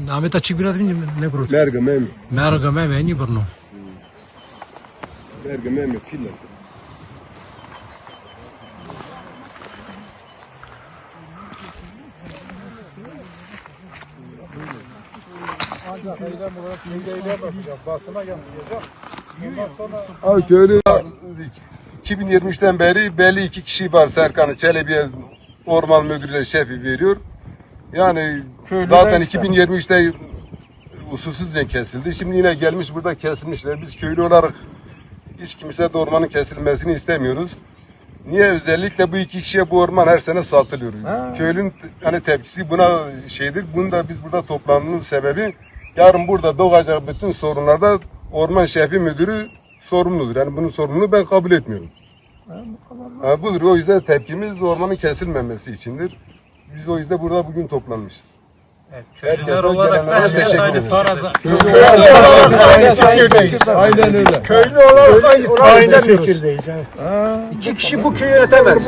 Name ta čik birat vinjem ne brut. Merga meme. Merga meme ni brno. Merga meme pilla. Ancak eylem olarak eylem bakacağız. Basına yansıyacak. Ondan sonra Abi köylü 2023'ten beri belli iki kişi var Serkan'ı Çelebi'ye orman müdürü şefi veriyor. Yani zaten 2023'te usulsüzce kesildi. Şimdi yine gelmiş burada kesilmişler. Biz köylü olarak hiç kimse de ormanın kesilmesini istemiyoruz. Niye? Özellikle bu iki kişiye bu orman her sene satılıyor. Köylünün hani tepkisi buna şeydir. Bunu da biz burada toplandığımız sebebi yarın burada doğacak bütün sorunlarda orman şefi müdürü sorumludur. Yani bunun sorumluluğu ben kabul etmiyorum. Budur. O yüzden tepkimiz ormanın kesilmemesi içindir. Biz o yüzden burada bugün toplanmışız. Köylüler olarak gelenlere ben teşekkür aynı ederim. faraza. Aynen öyle. köylü olarak aynı fikirdeyiz. İki kişi bu köyü yönetemez.